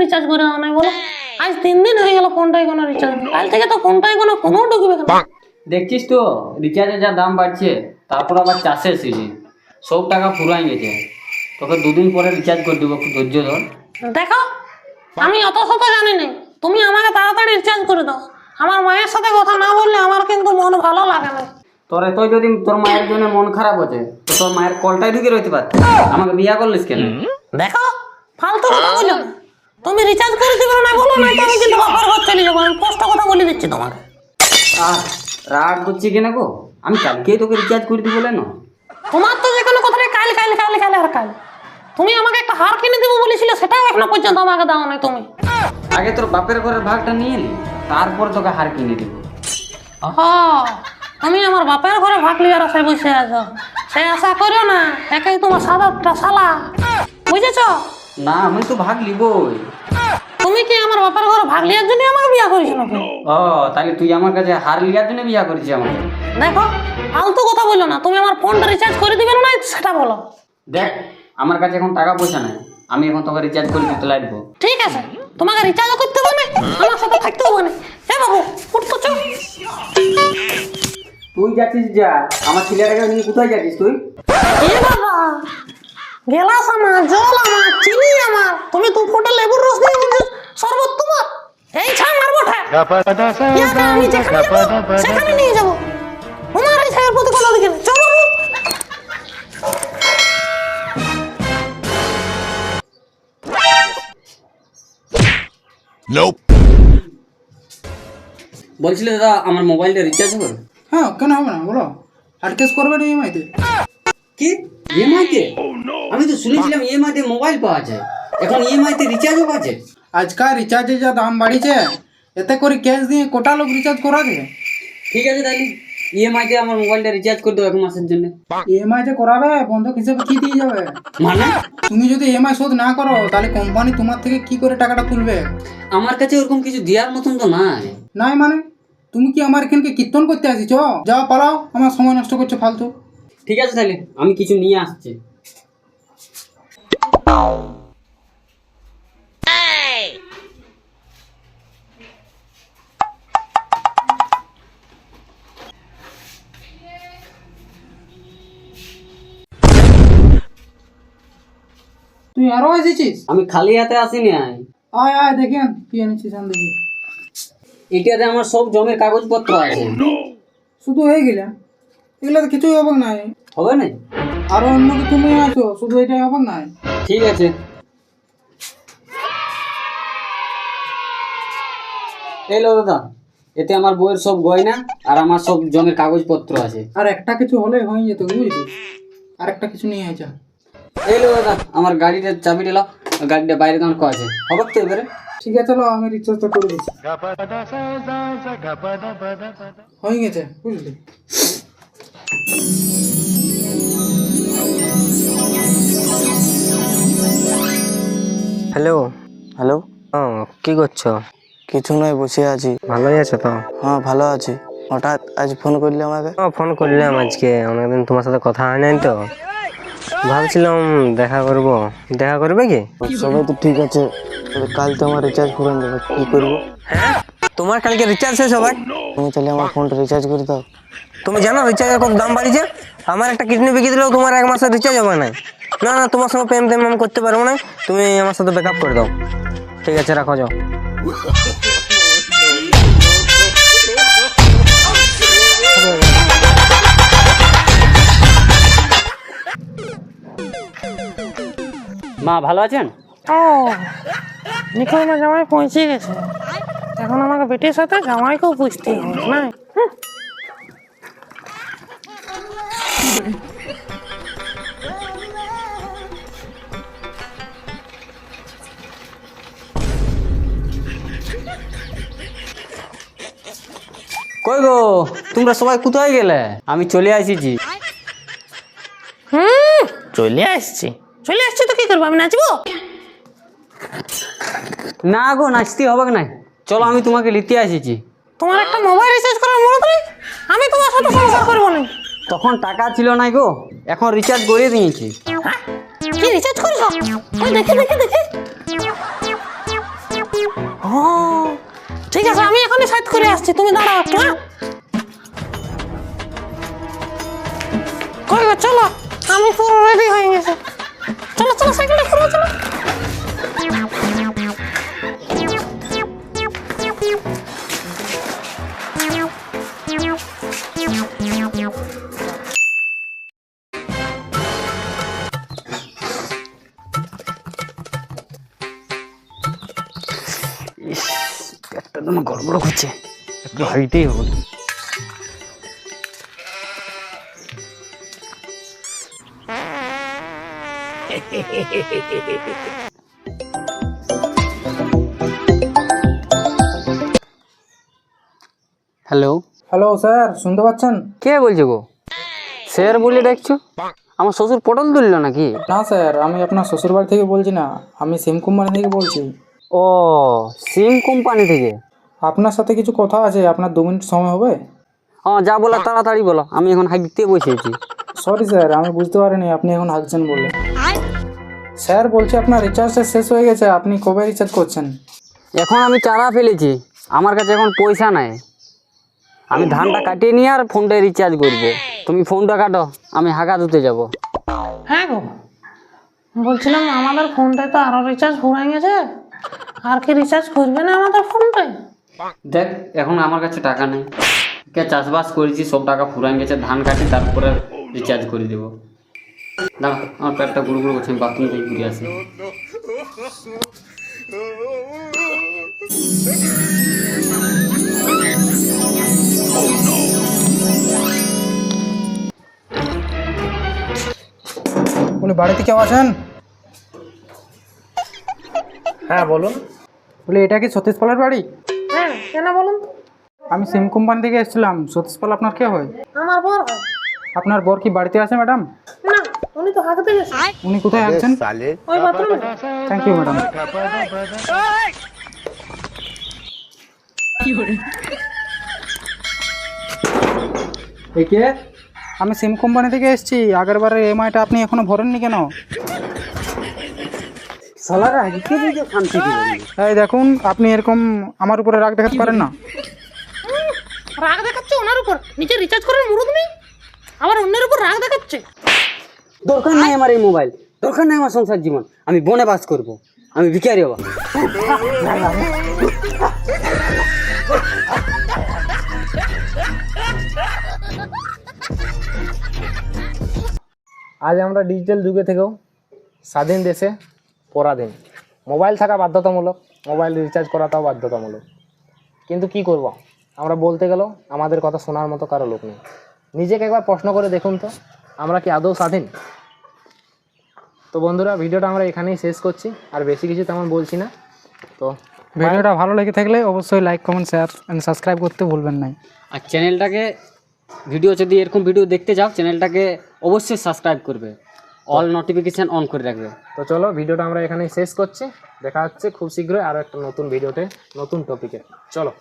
Recharge করে দাও নাই বলো? আজ 3 দিন হয়ে গেল ফোনটাই কোনো রিচার্জ নেই। কাল থেকে তো ফোনটাই কোনো ঢুকবে কেন? দেখছিস তো রিচার্জের যা দাম বাড়ছে, তারপর আবার চাষের সিজন, সব টাকা ফুরাই গেছে। তোকে 2 দিন পরে রিচার্জ করে দেবো, একটু ধৈর্য ধর। দেখো, আমি অত শত জানি না, তুমি আমাকে তাড়াতাড়ি রিচার্জ করে দাও। আমার মায়ের সাথে কথা না বললে আমার কিন্তু মন ভালো লাগে না। তোর এতই যদি তোর মায়ের জন্য মন খারাপ হচ্ছে, তো তোর মায়ের কলটাই ঢুকে রইতে পারত, আমাকে বিয়া করলিস কেন? দেখো, ফালতু কথা বলো না। তুমি রিচার্জ করে দিবে না বলো না, আমি কিন্তু বাবার ঘর চলে যাবো। আমি স্পষ্ট কথা বলে দিচ্ছি তোমাকে। আর রাগ করছি কেন গো? আমি কালকেই তোকে রিচার্জ করে দিব বলে না। তোমার তো যে কোনো কথাটা কাল কাল কাল কাল আর কাল। তুমি আমাকে একটা হার কিনে দেবো বলেছিলে, সেটাও এখনো পর্যন্ত আমাকে দাও না তুমি। আগে তোর বাপের ঘরের ভাগটা নিয়ে নি, তারপর তোকে হার কিনে দিব। তুমি আমার বাপের ঘরে ভাগ লিয়ার আশায় বসে আছো। সে আশা করো না, একাই তোমার সাদাটা শালা, বুঝেছ? না, আমি তো ভাগ লিবই। তুমি কি আমার বাপের ঘরে ভাগ লিয়ার জন্য আমাকে বিয়া করেছো নাকি? ও, তাহলে তুই আমার কাছে হার লিয়ার জন্য বিয়া করেছিস আমাকে? দেখো, ফালতু কথা বলো না। তুমি আমার ফোনটা রিচার্জ করে দিবে না সেটা বলো। দেখ, আমার কাছে এখন টাকা পয়সা নাই, আমি এখন তোকে রিচার্জ করে দিতে লাগবো। ঠিক আছে, তোমাকে রিচার্জ করতে হবে না, আমার সাথে থাকতে হবে না। এ বাবু, উঠতো চল। তুই যাচ্ছিস যা, আমার ছেলেটাকে নিয়ে কোথায় যাচ্ছিস তুই? এ বাবা, গেলাস আমার, জল আমার, চিনি আমার, তুমি 2 ফোঁটা লেবুর রস দিয়ে বলছো শরবত তোমার। এই ছাড় মারবো ঠা। আমি যেখানে যাবো সেখানে নিয়ে যাবো। তোমার এই ছায়ের প্রতি কোনো দিকে নেই। চলো বাবু। বলছিলে দাদা, আমার মোবাইলটা রিচার্জ হবে? হ্যাঁ, কেন হবে না বলো। আর কেস করবে না ইএমআইতে? কি ইএমআইতে? আমি তো শুনেছিলাম ইএমআইতে মোবাইল পাওয়া যায়, এখন ইএমআইতে রিচার্জও পাওয়া যায়? আজকাল রিচার্জের যা দাম বাড়িছে, এতে করে ক্যাশ দিয়ে কোটা লোক রিচার্জ করা যায়। ঠিক আছে, তাহলে ইএমআইতে আমার মোবাইলটা রিচার্জ করে দেবো 1 মাসের জন্য। ইএমআইতে করাবে, বন্ধক হিসেবে কি দিয়ে যাবে? মানে তুমি যদি ইএমআই শোধ না করো, তাহলে কোম্পানি তোমার থেকে কি করে টাকাটা তুলবে? আমার কাছে ওরকম কিছু দেওয়ার মতন তো নাই। নাই মানে? তুমি কি আমার এখানকে কীর্তন করতে আসিছ? যাও পালাও, আমার সময় নষ্ট করছো ফালতু। ঠিক আছে, তাহলে আমি কিছু নিয়ে আসছি। তুই আরো এসেছিস? আমি খালি হাতে আসিনি। আয় আয়, দেখি কি এনেছিস আমি দেখি। এটাতে আমার সব জমির কাগজপত্র আছে। শুধু হয়ে গেলে এগুলো তো কিছুই হবে নাই। হবে না? আরো অন্য কিছু নিয়ে আসো, শুধু এটাই হবে নাই। ঠিক আছে। এলো দাদা, এতে আমার বইয়ের সব গয়না আর আমার সব জমির কাগজপত্র আছে। আর একটা কিছু হলে হয়ে যেত, বুঝলি? আর একটা কিছু নিয়ে আয় যা। এলো দাদা, আমার গাড়িটার চাবি দিলাম, গাড়িটা বাইরে দাঁড় আছে, হবে তো এবারে? ঠিক আছে, চলো আমি রিচার্জটা করে দিচ্ছি। হয়ে গেছে, বুঝলি? হ্যালো। হ্যালো, কি করছো? কিছু নয়, বসে আছি। ভালোই আছো তো? হ্যাঁ, ভালো আছি। হঠাৎ আজ ফোন করলি আমাকে? ফোন করলাম আজকে, অনেকদিন তোমার সাথে কথা হয় নাই তো, ভাবছিলাম দেখা করব। দেখা করবে কি? সবাই তো ঠিক আছে, তবে কাল তো আমার রিচার্জ ফুরান যাবে, কি করবো? হ্যাঁ, তোমার কালকে রিচার্জ শেষ হবে? তুমি তাহলে আমার ফোনটা রিচার্জ করে দাও। তুমি জানো রিচার্জের কত দাম বাড়িছে? আমার একটা কিডনি বিকিয়ে দিলেও তোমার 1 মাসের রিচার্জ হবে না। না না, তোমার সঙ্গে প্রেম টেম আমি করতে পারবো না, তুমি আমার সাথে ব্যাকআপ করে দাও। ঠিক আছে, রাখো, যাও। মা ভালো আছেন? নিখোঁজ আমার জামাই পৌঁছে গেছে। এখন আমাকে বেটির সাথে জামাইকেও বুঝতে হবে না? কই গো, তোমরা সবাই কোথায় গেলে? আমি চলে আসিছি। চলে আসছি তো কি করবো, আমি নাচবো? না গো, নাচতে হবে না, চলো আমি তোমাকে নিতে আসিছি। তোমার একটা মোবাইল রিচার্জ করার মনে নেই? আমি তোমার সাথে সংসার করবো না। তখন টাকা ছিল না গো, এখন রিচার্জ করে দিয়েছি। কি রিচার্জ করেছো? ওই দেখে দেখে দেখে ঠিক আছে, আমি এখনই সাইড করে আসছি, তুমি দাঁড়াও একটু, হ্যাঁ? কই গো, চলো, আমি পুরো রেডি হয়ে গেছি। চলো চলো, সাইকেলটা পুরো চলো। পেটটা যেন গড়বড় করছে, একটু হাইটেই হবে। হ্যালো, হ্যালো স্যার, শুনতে পাচ্ছেন? কে বলছো গো? স্যার বলে ডাকছো? আমার শ্বশুর পটল তুললো নাকি? না স্যার, আমি আপনার শ্বশুরবাড়ি থেকে বলছি না, আমি সিম কোম্পানি থেকে বলছি। ও, সিম কোম্পানি থেকে? আপনার সাথে কিছু কথা আছে, আপনার 2 মিনিট সময় হবে? হ্যাঁ, যা বলো তাড়াতাড়ি বলো, আমি এখন হাঁকতে বসেছি। সরি স্যার, আমি বুঝতে পারিনি আপনি এখন হাঁকছেন বলে। স্যার বলছি আপনার রিচার্জটা শেষ হয়ে গেছে, আপনি কবে রিচার্জ করছেন? এখন আমি চারা ফেলেছি, আমার কাছে এখন পয়সা নাই। আমি ধানটা কাটিয়ে নিয়ে আর ফোনটা রিচার্জ করব। তুমি ফোনটা কাটো, আমি হাঁকা ধুতে যাব। হ্যাঁ গো, বলছিলাম আমাদের ফোনটায় তো আরো রিচার্জ ফুরাই গেছে, আর কি রিচার্জ করবে না আমাদের ফোনটায়? দেখ, এখন আমার কাছে টাকা নেই, কে চাষবাস করেছি, সব টাকা ফুরাই গেছে, ধান কাটি তারপরে রিচার্জ করে দেবো। দাঁড়া, আমার পেটটা গুড়ু গুড়ু করছে, আমি বাথরুম থেকে ঘুরে আসি। উনি বাড়িতে কেউ আছেন? হ্যাঁ বলুন। বলি এটা কি সতীশ পালের বাড়ি? হ্যাঁ, কেন বলুন তো? আমি সিম কোম্পানি থেকে এসেছিলাম। সতীশ পাল আপনার কে হয়? আমার বর হয়। আপনার বর কি বাড়িতে আছে ম্যাডাম? না, উনি তো হাঁকতে গেছে, উনি কোথায় আছেন? ওই বাথরুমে। Thank you madam. কে? আমি সিম কোম্পানি থেকে এসেছি। আগের বারের EMI-টা আপনি এখনো ভরেননি কেন? সালারা কে দিকে শান্তি দিবেন? এই দেখুন, আপনি এরকম আমার উপরে রাগ দেখাতে পারেন না। রাগ দেখাচ্ছে ওনার উপর, নিজে রিচার্জ করার মুরুদ নেই, আবার অন্যের উপর রাগ দেখাচ্ছে। দরকার নেই আমার এই মোবাইল, দরকার নেই আমার সংসার জীবন, আমি বনে বাস করব, আমি ভিখারি হব। আজ আমরা ডিজিটাল যুগে থেকেও স্বাধীন দেশে পরাধীন। মোবাইল থাকা বাধ্যতামূলক, মোবাইল রিচার্জ করাটাও বাধ্যতামূলক। কিন্তু কি করব, আমরা বলতে গেলেও আমাদের কথা শোনার মতো কারো লোক নেই। নিজেকে একবার প্রশ্ন করে দেখুন তো, আমরা কি আদৌ স্বাধীন? তো বন্ধুরা, ভিডিওটা আমরা এখানেই শেষ করছি, আর বেশি কিছু তেমন বলছি না। তো ভিডিওটা ভালো লেগে থাকলে অবশ্যই like, comment, share and subscribe করতে ভুলবেন না। আর চ্যানেলটাকে, ভিডিও যদি এরকম ভিডিও দেখতে যাও, চ্যানেলটাকে অবশ্যই সাবস্ক্রাইব করবে, অল নোটিফিকেশান অন করে রাখবে। তো চলো, ভিডিওটা আমরা এখানেই শেষ করছি। দেখা হচ্ছে খুব শীঘ্রই আরও একটা নতুন ভিডিওতে, নতুন টপিকে। চলো।